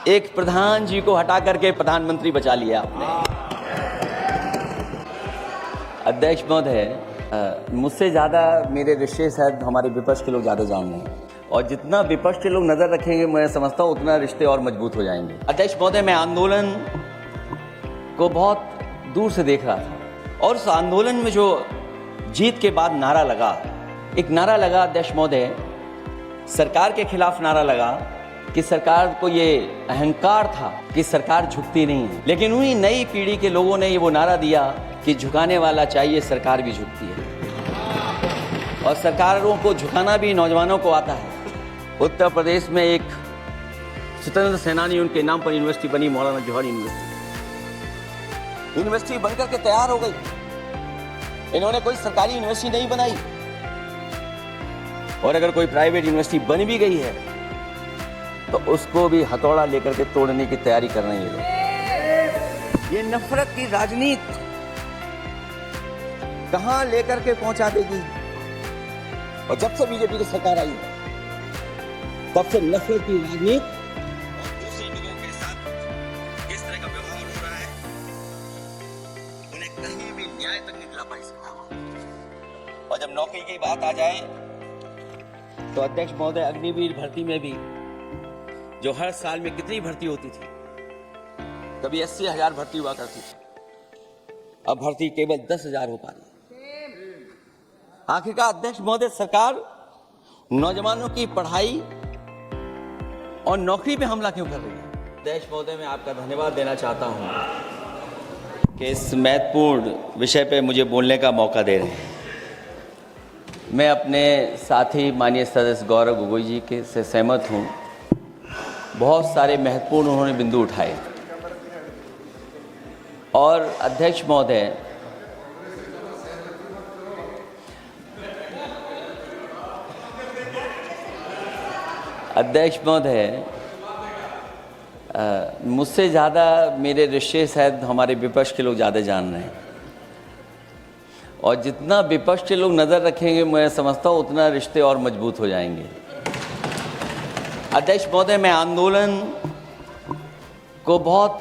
एक प्रधान जी को हटा करके प्रधानमंत्री बचा लिया आपने। अध्यक्ष महोदय, मुझसे ज़्यादा मेरे रिश्ते शायद हमारे विपक्ष के लोग ज़्यादा जान रहे हैं, और जितना विपक्ष के लोग नज़र रखेंगे मैं समझता हूँ उतना रिश्ते और मजबूत हो जाएंगे। अध्यक्ष महोदय, मैं आंदोलन को बहुत दूर से देख रहा था, और उस आंदोलन में जो जीत के बाद नारा लगा, एक नारा लगा अध्यक्ष महोदय, सरकार के खिलाफ नारा लगा कि सरकार को ये अहंकार था कि सरकार झुकती नहीं है, लेकिन उन्हीं नई पीढ़ी के लोगों ने ये वो नारा दिया कि झुकाने वाला चाहिए, सरकार भी झुकती है, और सरकारों को झुकाना भी नौजवानों को आता है। उत्तर प्रदेश में एक स्वतंत्र सेनानी, उनके नाम पर यूनिवर्सिटी बनी, मौलाना जौहर यूनिवर्सिटी बनकर के तैयार हो गई। इन्होंने कोई सरकारी यूनिवर्सिटी नहीं बनाई, और अगर कोई प्राइवेट यूनिवर्सिटी बन भी गई है तो उसको भी हथौड़ा लेकर के तोड़ने की तैयारी कर रहे हैं। ये नफरत की राजनीति कहां लेकर के पहुंचा देगी। और जब से बीजेपी की सरकार आई है तब से नफरत की राजनीति और दूसरे लोगों के साथ किस तरह का व्यवहार हो रहा है, उन्हें कहीं भी न्याय तक नहीं दिला पाई सरकार। और जब नौकरी की बात आ जाए तो अध्यक्ष महोदय, अग्निवीर भर्ती में भी जो हर साल में कितनी भर्ती होती थी, कभी 80,000 भर्ती हुआ करती थी, अब भर्ती केवल 10,000 हो पा रही है। आखिरकार अध्यक्ष महोदय, सरकार नौजवानों की पढ़ाई और नौकरी पे हमला क्यों कर रही है? अध्यक्ष महोदय, मैं आपका धन्यवाद देना चाहता हूं कि इस महत्वपूर्ण विषय पे मुझे बोलने का मौका दे रहे हैं। मैं अपने साथी माननीय सदस्य गौरव गोगोई जी के से सहमत हूं। बहुत सारे महत्वपूर्ण उन्होंने बिंदु उठाए, और अध्यक्ष महोदय, मुझसे ज़्यादा मेरे रिश्ते शायद हमारे विपक्ष के लोग ज़्यादा जान रहे हैं, और जितना विपक्ष के लोग नज़र रखेंगे मैं समझता हूँ उतना रिश्ते और मजबूत हो जाएंगे। अध्यक्ष महोदय, मैं आंदोलन को बहुत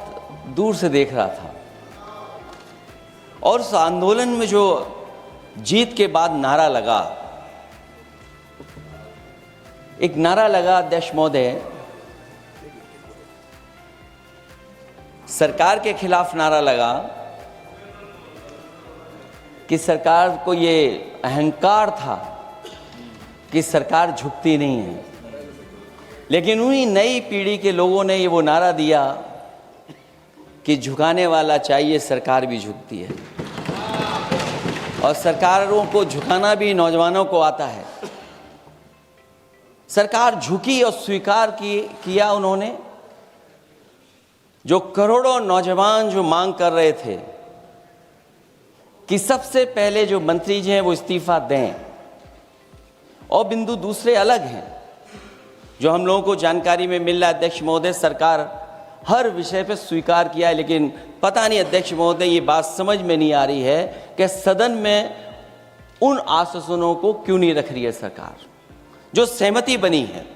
दूर से देख रहा था, और उस आंदोलन में जो जीत के बाद नारा लगा, एक नारा लगा अध्यक्ष महोदय, सरकार के खिलाफ नारा लगा कि सरकार को ये अहंकार था कि सरकार झुकती नहीं है, लेकिन उन्हीं नई पीढ़ी के लोगों ने ये वो नारा दिया कि झुकाने वाला चाहिए, सरकार भी झुकती है, और सरकारों को झुकाना भी नौजवानों को आता है। सरकार झुकी और स्वीकार किया उन्होंने। जो करोड़ों नौजवान जो मांग कर रहे थे कि सबसे पहले जो मंत्री जी हैं वो इस्तीफा दें, और बिंदु दूसरे अलग हैं जो हम लोगों को जानकारी में मिल रहा है। अध्यक्ष महोदय, सरकार हर विषय पे स्वीकार किया है, लेकिन पता नहीं अध्यक्ष महोदय, ये बात समझ में नहीं आ रही है कि सदन में उन आश्वासनों को क्यों नहीं रख रही है सरकार, जो सहमति बनी है।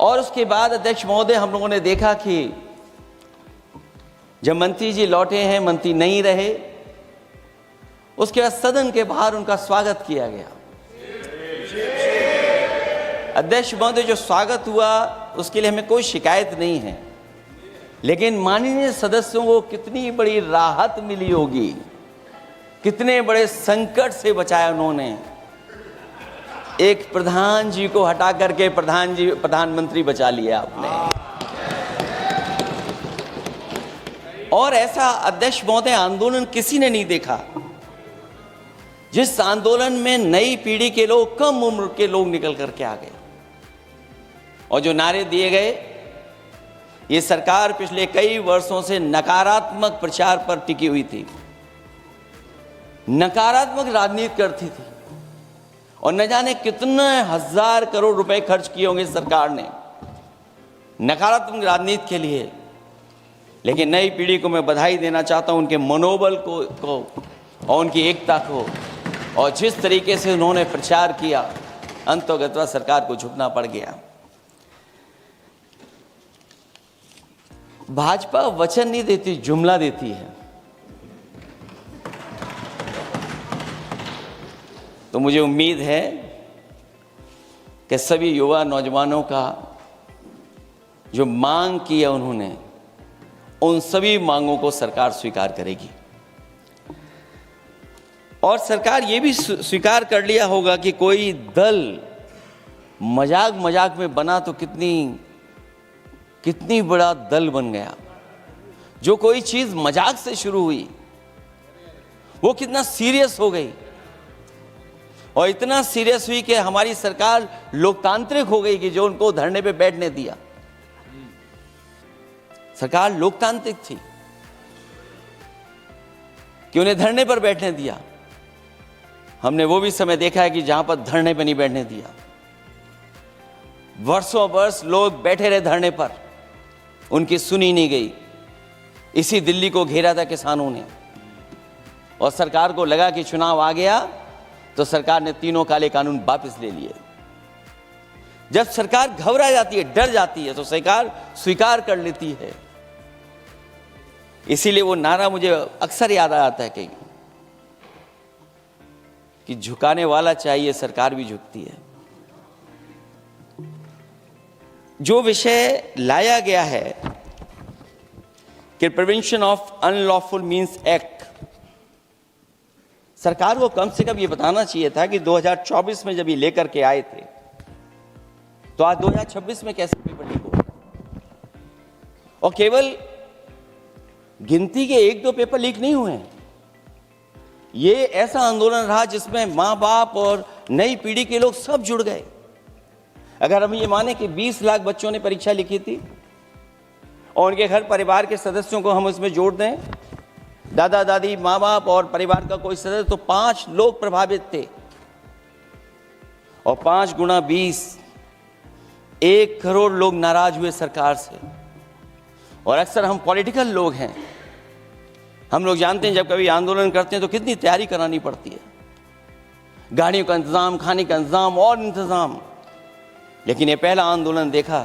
और उसके बाद अध्यक्ष महोदय, हम लोगों ने देखा कि जब मंत्री जी लौटे हैं, मंत्री नहीं रहे, उसके बाद सदन के बाहर उनका स्वागत किया गया। अध्यक्ष महोदय, जो स्वागत हुआ उसके लिए हमें कोई शिकायत नहीं है, लेकिन माननीय सदस्यों को कितनी बड़ी राहत मिली होगी, कितने बड़े संकट से बचाया उन्होंने। एक प्रधान जी को हटा करके प्रधानमंत्री बचा लिया आपने। और ऐसा अध्यक्ष महोदय आंदोलन किसी ने नहीं देखा, जिस आंदोलन में नई पीढ़ी के लोग, कम उम्र के लोग निकल करके आ गए, और जो नारे दिए गए। ये सरकार पिछले कई वर्षों से नकारात्मक प्रचार पर टिकी हुई थी, नकारात्मक राजनीति करती थी, और न जाने कितने हजार करोड़ रुपए खर्च किए होंगे सरकार ने नकारात्मक राजनीति के लिए। लेकिन नई पीढ़ी को मैं बधाई देना चाहता हूं, उनके मनोबल को और उनकी एकता को, और जिस तरीके से उन्होंने प्रचार किया, अंततः सरकार को झुकना पड़ गया। भाजपा वचन नहीं देती, जुमला देती है। तो मुझे उम्मीद है कि सभी युवा नौजवानों का जो मांग की है उन्होंने, उन सभी मांगों को सरकार स्वीकार करेगी। और सरकार ये भी स्वीकार कर लिया होगा कि कोई दल मजाक मजाक में बना तो कितनी बड़ा दल बन गया। जो कोई चीज मजाक से शुरू हुई वो कितना सीरियस हो गई, और इतना सीरियस हुई कि हमारी सरकार लोकतांत्रिक हो गई कि जो उनको धरने पे बैठने दिया। सरकार लोकतांत्रिक थी कि उन्हें धरने पर बैठने दिया। हमने वो भी समय देखा है कि जहां पर धरने पर नहीं बैठने दिया, वर्षों वर्ष लोग बैठे रहे धरने पर, उनकी सुनी नहीं गई। इसी दिल्ली को घेरा था किसानों ने, और सरकार को लगा कि चुनाव आ गया तो सरकार ने तीनों काले कानून वापस ले लिए। जब सरकार घबरा जाती है, डर जाती है, तो सरकार स्वीकार कर लेती है। इसीलिए वो नारा मुझे अक्सर याद आ जाता है कि झुकाने वाला चाहिए, सरकार भी झुकती है। जो विषय लाया गया है कि prevention of unlawful means act, सरकार को कम से कम ये बताना चाहिए था कि 2024 में जब ये लेकर के आए थे तो आज 2026 में कैसे पेपर लीक हो। और केवल गिनती के 1-2 पेपर लीक नहीं हुए हैं। ये ऐसा आंदोलन रहा जिसमें मां बाप और नई पीढ़ी के लोग सब जुड़ गए। अगर हम ये माने कि 20 लाख बच्चों ने परीक्षा लिखी थी और उनके घर परिवार के सदस्यों को हम उसमें जोड़ दें, दादा दादी, माँ बाप और परिवार का कोई सदस्य, तो 5 लोग प्रभावित थे। और 5 गुणा 20, 1 करोड़ लोग नाराज हुए सरकार से। और अक्सर हम पॉलिटिकल लोग हैं, हम लोग जानते हैं जब कभी आंदोलन करते हैं तो कितनी तैयारी करानी पड़ती है, गाड़ियों का इंतजाम, खाने का इंतजाम और इंतजाम। लेकिन ये पहला आंदोलन देखा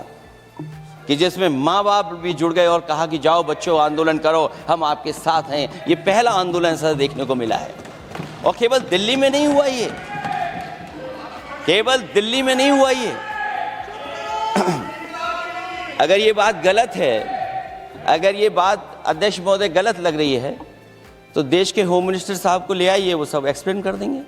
कि जिसमें माँ बाप भी जुड़ गए और कहा कि जाओ बच्चों आंदोलन करो, हम आपके साथ हैं। ये पहला आंदोलन ऐसा देखने को मिला है। और केवल दिल्ली में नहीं हुआ ये, केवल दिल्ली में नहीं हुआ ये। अगर ये बात गलत है, अगर ये बात अध्यक्ष महोदय गलत लग रही है, तो देश के होम मिनिस्टर साहब को ले आइए, वो सब एक्सप्लेन कर देंगे।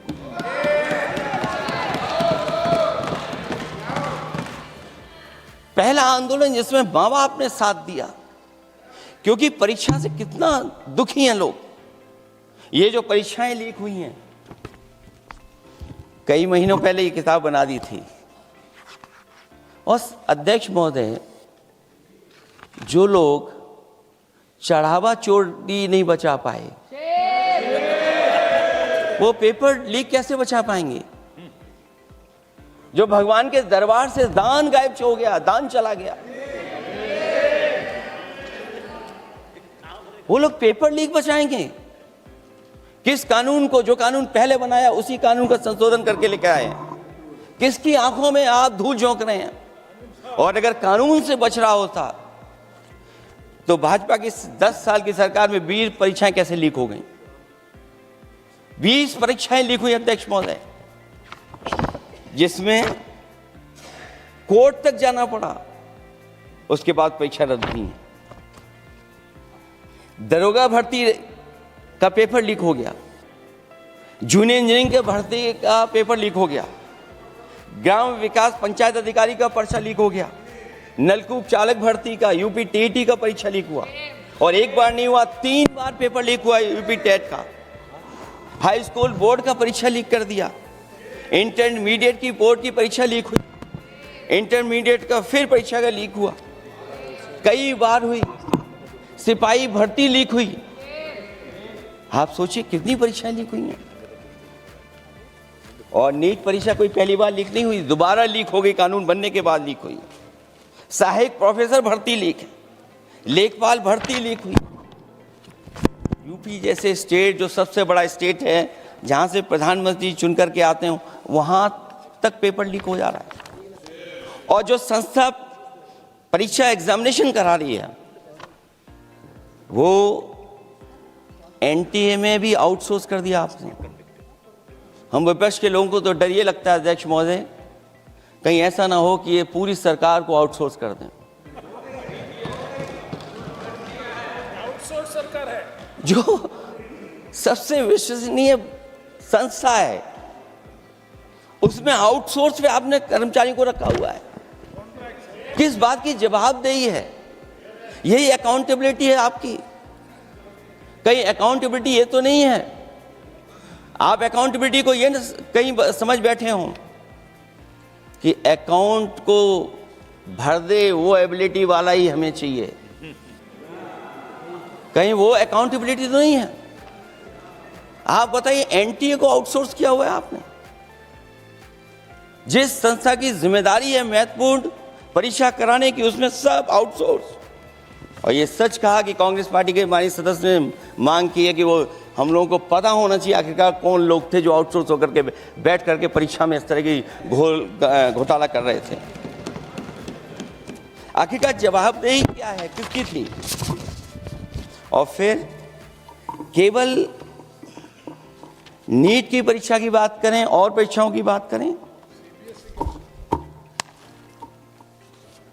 पहला आंदोलन जिसमें माँ बाप ने साथ दिया, क्योंकि परीक्षा से कितना दुखी हैं लोग। ये जो परीक्षाएं लीक हुई हैं, कई महीनों पहले ये किताब बना दी थी। और अध्यक्ष महोदय, जो लोग चढ़ावा चोरी नहीं बचा पाए, वो पेपर लीक कैसे बचा पाएंगे? जो भगवान के दरबार से दान गायब हो गया, दान चला गया, वो लोग पेपर लीक बचाएंगे? किस कानून को, जो कानून पहले बनाया उसी कानून का संशोधन करके लेकर आए? किसकी आंखों में आप धूल झोंक रहे हैं? और अगर कानून से बच रहा होता तो भाजपा की 10 साल की सरकार में 20 परीक्षाएं कैसे लीक हो गई? 20 परीक्षाएं लीक हुई अध्यक्ष महोदय, जिसमें कोर्ट तक जाना पड़ा, उसके बाद परीक्षा रद्द हुई। दरोगा भर्ती का पेपर लीक हो गया, जूनियर इंजीनियरिंग के भर्ती का पेपर लीक हो गया, ग्राम विकास पंचायत अधिकारी का पर्चा लीक हो गया, नलकूप चालक भर्ती का, यूपी टीईटी का परीक्षा लीक हुआ। और एक बार नहीं हुआ, 3 बार पेपर लीक हुआ यूपी टेट का। हाई स्कूल बोर्ड का परीक्षा लीक कर दिया, इंटरमीडिएट की बोर्ड की परीक्षा लीक हुई, इंटरमीडिएट का फिर परीक्षा का लीक हुआ, कई बार हुई। सिपाही भर्ती लीक हुई। आप सोचिए कितनी परीक्षाएं लीक हुई हैं। और नीट परीक्षा कोई पहली बार लीक नहीं हुई, दोबारा लीक हो गई, कानून बनने के बाद लीक हुई। सहायक प्रोफेसर भर्ती लीक है, लेखपाल भर्ती लीक हुई। यूपी जैसे स्टेट, जो सबसे बड़ा स्टेट है, जहां से प्रधानमंत्री चुन करके आते हैं, वहां तक पेपर लीक हो जा रहा है। और जो संस्था परीक्षा एग्जामिनेशन करा रही है, वो एनटीए में भी आउटसोर्स कर दिया आपने। हम विपक्ष के लोगों को तो डर ये लगता है अध्यक्ष महोदय, कहीं ऐसा ना हो कि ये पूरी सरकार को आउटसोर्स कर दें। आउटसोर्स सरकार है जो सबसे विश्वसनीय संस्था है, उसमें आउटसोर्स पे आपने कर्मचारियों को रखा हुआ है। किस बात की जवाबदेही है? यही अकाउंटेबिलिटी है आपकी? कहीं अकाउंटेबिलिटी ये तो नहीं है आप अकाउंटेबिलिटी को ये न कहीं समझ बैठे हों कि अकाउंट को भर दे वो एबिलिटी वाला ही हमें चाहिए? कहीं वो अकाउंटेबिलिटी तो नहीं है? आप बताइए, एनटीए को आउटसोर्स किया हुआ है आपने। जिस संस्था की जिम्मेदारी है महत्वपूर्ण परीक्षा कराने की, उसमें सब आउटसोर्स। और ये सच कहा कि कांग्रेस पार्टी के माननीय सदस्य ने मांग की है कि वो हम लोगों को पता होना चाहिए आखिरकार कौन लोग थे जो आउटसोर्स होकर के बैठ करके परीक्षा में इस तरह की घोटाला कर रहे थे। आखिरकार जवाबदेही क्या है, किसकी थी? और फिर केवल नीट की परीक्षा की बात करें और परीक्षाओं की बात करें,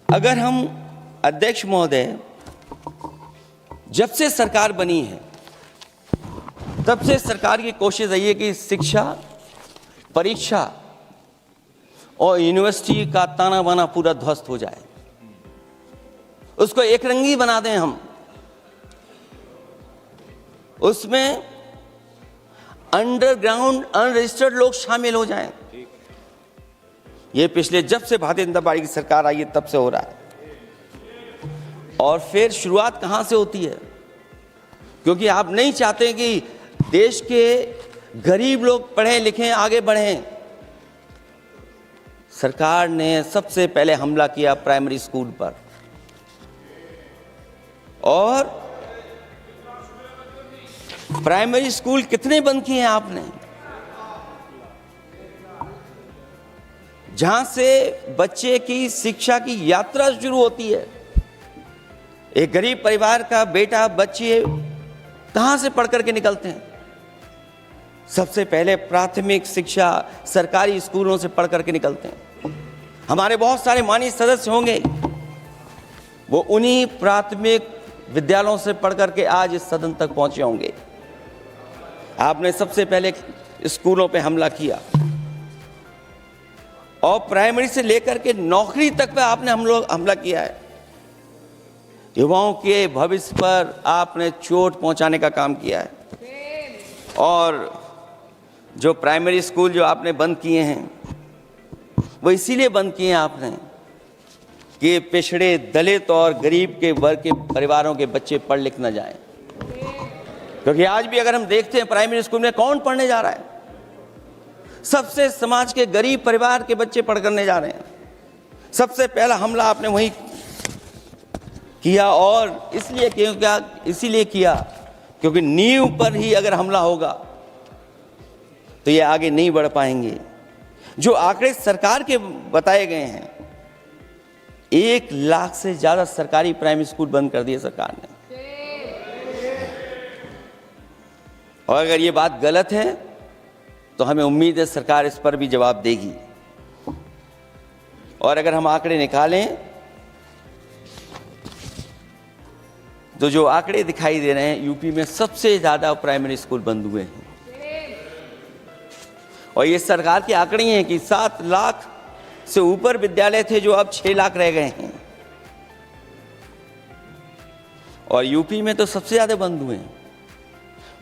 अगर हम अध्यक्ष महोदय जब से सरकार बनी है तब से सरकार की कोशिश रही है कि शिक्षा, परीक्षा और यूनिवर्सिटी का ताना बाना पूरा ध्वस्त हो जाए, उसको एक रंगी बना दें हम, उसमें अंडरग्राउंड अनरजिस्टर्ड लोग शामिल हो जाएं। ये पिछले जब से भारतीय जनता पार्टी की सरकार आई है तब से हो रहा है। और फिर शुरुआत कहां से होती है? क्योंकि आप नहीं चाहते कि देश के गरीब लोग पढ़ें लिखें आगे बढ़ें। सरकार ने सबसे पहले हमला किया प्राइमरी स्कूल पर, और प्राइमरी स्कूल कितने बंद किए हैं आपने? जहां से बच्चे की शिक्षा की यात्रा शुरू होती है। एक गरीब परिवार का बेटा, बच्चे कहां से पढ़ करके निकलते हैं? सबसे पहले प्राथमिक शिक्षा सरकारी स्कूलों से पढ़ करके निकलते हैं। हमारे बहुत सारे माननीय सदस्य होंगे, वो उन्हीं प्राथमिक विद्यालयों से पढ़ करके आज इस सदन तक पहुंचे होंगे। आपने सबसे पहले स्कूलों पे हमला किया, और प्राइमरी से लेकर के नौकरी तक पे आपने हमला किया है। युवाओं के भविष्य पर आपने चोट पहुंचाने का काम किया है। और जो प्राइमरी स्कूल जो आपने बंद किए हैं, वो इसीलिए बंद किए हैं आपने कि पिछड़े, दलित और गरीब के वर्ग के परिवारों के बच्चे पढ़ लिख न जाएं। क्योंकि आज भी अगर हम देखते हैं प्राइमरी स्कूल में कौन पढ़ने जा रहा है? सबसे समाज के गरीब परिवार के बच्चे पढ़ करने जा रहे हैं। सबसे पहला हमला आपने वही किया, और इसीलिए किया क्योंकि नींव पर ही अगर हमला होगा तो ये आगे नहीं बढ़ पाएंगे। जो आंकड़े सरकार के बताए गए हैं, 1 लाख से ज्यादा सरकारी प्राइमरी स्कूल बंद कर दिए सरकार ने। और अगर ये बात गलत है तो हमें उम्मीद है सरकार इस पर भी जवाब देगी। और अगर हम आंकड़े निकालें तो जो आंकड़े दिखाई दे रहे हैं, यूपी में सबसे ज्यादा प्राइमरी स्कूल बंद हुए हैं। और ये सरकार के आंकड़े हैं कि 7 लाख से ऊपर विद्यालय थे जो अब 6 लाख रह गए हैं। और यूपी में तो सबसे ज्यादा बंद हुए हैं।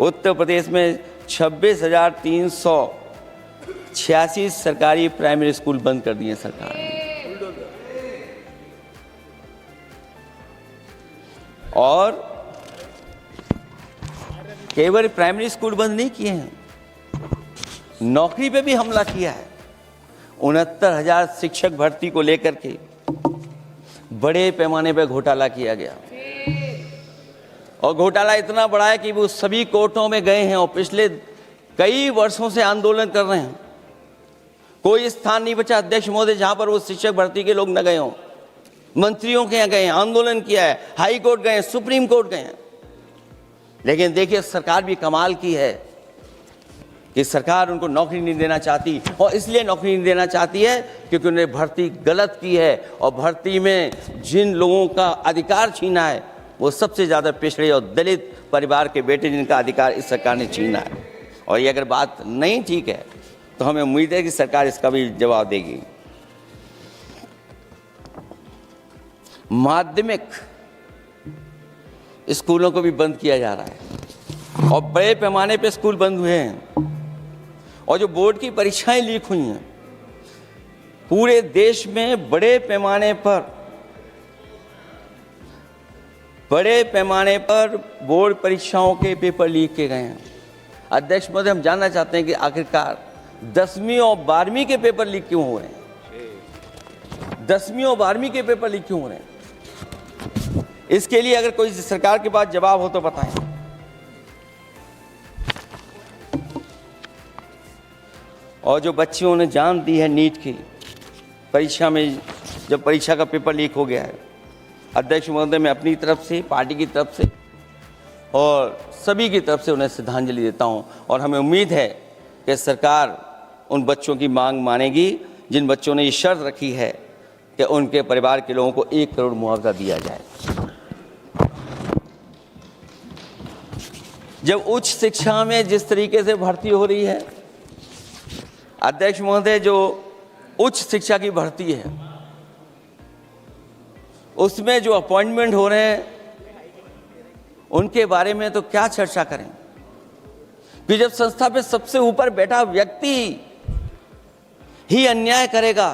उत्तर प्रदेश में 26,386 सरकारी प्राइमरी स्कूल बंद कर दिए सरकार ने। और केवल प्राइमरी स्कूल बंद नहीं किए हैं, नौकरी पे भी हमला किया है। 69,000 शिक्षक भर्ती को लेकर के बड़े पैमाने पर घोटाला किया गया। और घोटाला इतना बड़ा है कि वो सभी कोर्टों में गए हैं और पिछले कई वर्षों से आंदोलन कर रहे हैं। कोई स्थान नहीं बचा अध्यक्ष महोदय जहां पर वो शिक्षक भर्ती के लोग न गए हों। मंत्रियों के यहाँ गए, आंदोलन किया है, हाई कोर्ट गए, सुप्रीम कोर्ट गए। लेकिन देखिए सरकार भी कमाल की है कि सरकार उनको नौकरी नहीं देना चाहती, और इसलिए नौकरी नहीं देना चाहती है क्योंकि उन्होंने भर्ती गलत की है, और भर्ती में जिन लोगों का अधिकार छीना है वो सबसे ज़्यादा पिछड़े और दलित परिवार के बेटे जिनका अधिकार इस सरकार ने छीना है। और ये अगर बात नहीं ठीक है तो हमें उम्मीद है कि सरकार इसका भी जवाब देगी। माध्यमिक स्कूलों को भी बंद किया जा रहा है और बड़े पैमाने पे स्कूल बंद हुए हैं, और जो बोर्ड की परीक्षाएं लीक हुई हैं पूरे देश में बड़े पैमाने पर बोर्ड परीक्षाओं के पेपर लीक किए गए हैं। अध्यक्ष महोदय, हम जानना चाहते हैं कि आखिरकार 10वीं और 12वीं के पेपर लीक क्यों हो रहे हैं? 10वीं और 12वीं के पेपर लीक क्यों हो रहे हैं? इसके लिए अगर कोई सरकार के पास जवाब हो तो बताएं। और जो बच्चियों ने जान दी है नीट की परीक्षा में, जब परीक्षा का पेपर लीक हो गया है, अध्यक्ष महोदय, मैं अपनी तरफ से, पार्टी की तरफ से और सभी की तरफ से उन्हें श्रद्धांजलि देता हूं। और हमें उम्मीद है कि सरकार उन बच्चों की मांग मानेगी जिन बच्चों ने ये शर्त रखी है कि उनके परिवार के लोगों को 1 करोड़ मुआवजा दिया जाए। जब उच्च शिक्षा में जिस तरीके से भर्ती हो रही है, अध्यक्ष महोदय, जो उच्च शिक्षा की भर्ती है उसमें जो अपॉइंटमेंट हो रहे हैं उनके बारे में तो क्या चर्चा करें कि जब संस्था पे सबसे ऊपर बैठा व्यक्ति ही अन्याय करेगा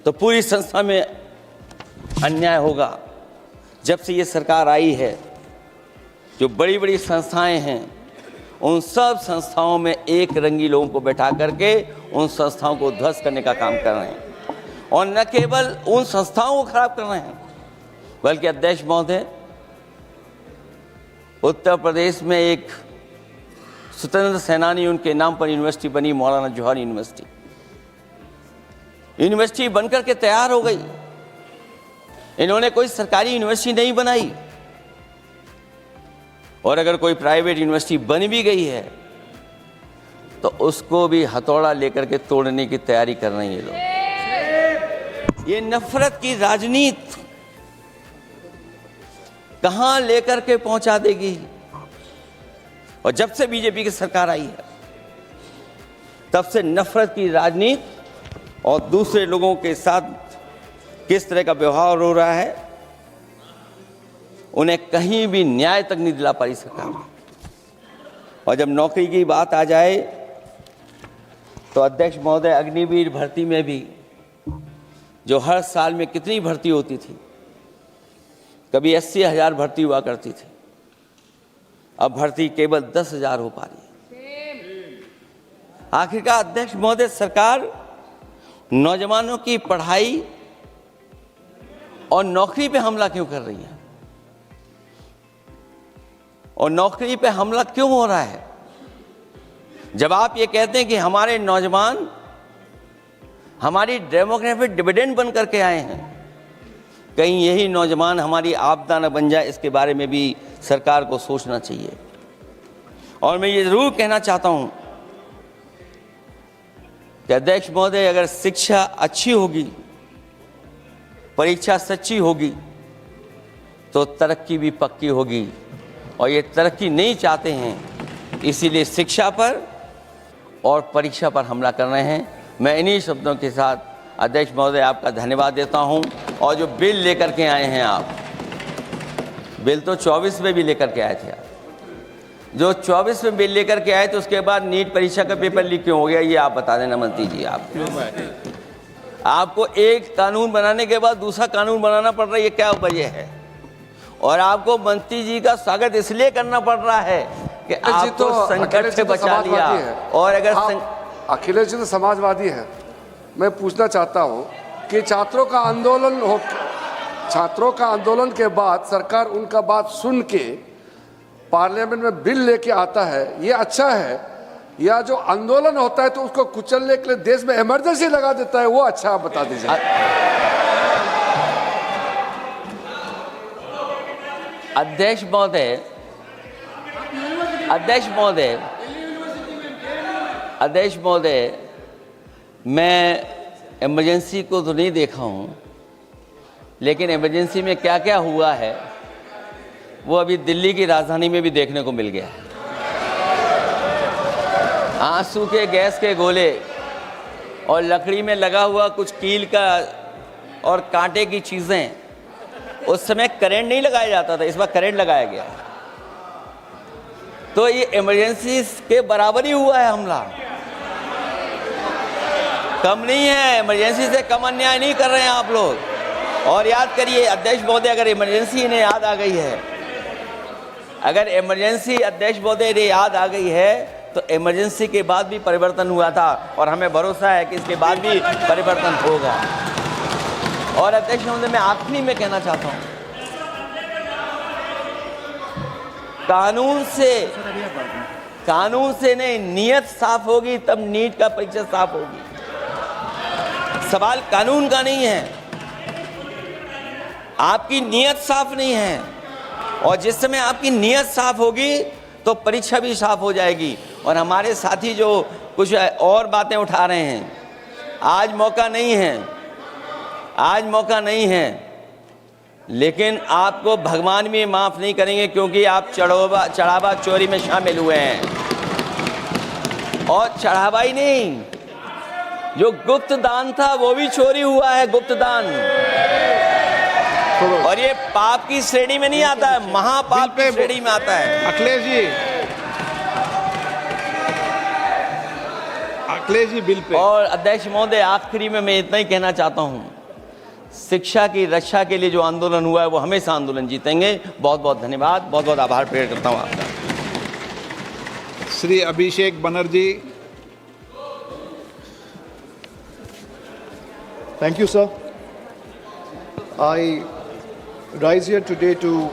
तो पूरी संस्था में अन्याय होगा। जब से ये सरकार आई है, जो बड़ी बड़ी संस्थाएं हैं उन सब संस्थाओं में एक रंगी लोगों को बैठा करके उन संस्थाओं को ध्वस्त करने का काम कर रहे हैं, और न केवल उन संस्थाओं को खराब कर रहे हैं बल्कि अध्यक्ष महोदय, उत्तर प्रदेश में एक स्वतंत्र सेनानी, उनके नाम पर यूनिवर्सिटी बनी, मौलाना जौहर यूनिवर्सिटी बनकर के तैयार हो गई। इन्होंने कोई सरकारी यूनिवर्सिटी नहीं बनाई, और अगर कोई प्राइवेट यूनिवर्सिटी बन भी गई है तो उसको भी हथौड़ा लेकर के तोड़ने की तैयारी कर रहे हैं ये लोग। ये नफरत की राजनीति कहां लेकर के पहुंचा देगी? और जब से बीजेपी की सरकार आई है तब से नफरत की राजनीति और दूसरे लोगों के साथ किस तरह का व्यवहार हो रहा है, उन्हें कहीं भी न्याय तक नहीं दिला पाई सरकार। और जब नौकरी की बात आ जाए तो अध्यक्ष महोदय, अग्निवीर भर्ती में भी जो हर साल में कितनी भर्ती होती थी, कभी 80,000 भर्ती हुआ करती थी, अब भर्ती केवल 10,000 हो पा रही है। आखिरकार अध्यक्ष महोदय, सरकार नौजवानों की पढ़ाई और नौकरी पे हमला क्यों कर रही है? और नौकरी पे हमला क्यों हो रहा है? जब आप ये कहते हैं कि हमारे नौजवान हमारी डेमोग्राफिक डिविडेंड बन करके आए हैं, कहीं यही नौजवान हमारी आपदा न बन जाए, इसके बारे में भी सरकार को सोचना चाहिए। और मैं ये जरूर कहना चाहता हूं कि अध्यक्ष महोदय, अगर शिक्षा अच्छी होगी, परीक्षा सच्ची होगी तो तरक्की भी पक्की होगी, और ये तरक्की नहीं चाहते हैं, इसीलिए शिक्षा पर और परीक्षा पर हमला कर रहे हैं। मैं इन्हीं शब्दों के साथ अध्यक्ष महोदय आपका धन्यवाद देता हूं। और जो बिल लेकर के आए हैं आप, बिल तो 24 में भी लेकर के आए थे आप, जो 24 में बिल लेकर के आए तो उसके बाद नीट परीक्षा का पेपर लीक क्यों हो गया, ये आप बता देना मंत्री जी। आपको एक कानून बनाने के बाद दूसरा कानून बनाना पड़ रहा है, ये क्या वजह है? और आपको मंत्री जी का स्वागत इसलिए करना पड़ रहा है कि आपको संकट से बचा लिया। और अगर अखिलेश जी तो समाजवादी है। मैं पूछना चाहता हूं कि छात्रों का आंदोलन के बाद सरकार उनका बात सुन के पार्लियामेंट में बिल लेके आता है, ये अच्छा है? या जो आंदोलन होता है तो उसको कुचलने के लिए देश में इमरजेंसी लगा देता है, वो अच्छा? आप बता दीजिए। अध्यक्ष महोदय, अध्यक्ष महोदय, मैं इमरजेंसी को तो नहीं देखा हूँ, लेकिन इमरजेंसी में क्या क्या हुआ है वो अभी दिल्ली की राजधानी में भी देखने को मिल गया है। आंसू के गैस के गोले और लकड़ी में लगा हुआ कुछ कील का और कांटे की चीज़ें, उस समय करंट नहीं लगाया जाता था, इस बार करंट लगाया गया। तो ये इमरजेंसी के बराबर ही हुआ है हमला, कम नहीं है। इमरजेंसी से कम अन्याय नहीं कर रहे हैं आप लोग। और याद करिए अध्यक्ष महोदय, अगर इमरजेंसी इन्हें याद आ गई है, अगर इमरजेंसी अध्यक्ष महोदय ने याद आ गई है, तो इमरजेंसी के बाद भी परिवर्तन हुआ था और हमें भरोसा है कि इसके बाद भी परिवर्तन होगा। और अध्यक्ष महोदय, मैं आखिरी में कहना चाहता हूं, कानून से नहीं, नियत साफ होगी तब नीट का परीक्षा साफ होगी। सवाल कानून का नहीं है, आपकी नियत साफ नहीं है। और जिस समय आपकी नियत साफ होगी तो परीक्षा भी साफ हो जाएगी। और हमारे साथी जो कुछ और बातें उठा रहे हैं, आज मौका नहीं है, लेकिन आपको भगवान भी माफ नहीं करेंगे, क्योंकि आप चढ़ावा चोरी में शामिल हुए हैं। और चढ़ावा ही नहीं, जो गुप्त दान था वो भी चोरी हुआ है, गुप्त दान। और ये पाप की श्रेणी में नहीं आता है, महापाप की श्रेणी में आता है। Akhilesh ji bill pay. और अध्यक्ष महोदय, आखिरी में मैं इतना ही कहना चाहता हूं, शिक्षा की रक्षा के लिए जो आंदोलन हुआ है वो हमेशा आंदोलन जीतेंगे। बहुत बहुत धन्यवाद, बहुत बहुत आभार प्रकट करता हूं आपका। Shri Abhishek Banerjee. Thank you, sir. I rise here today to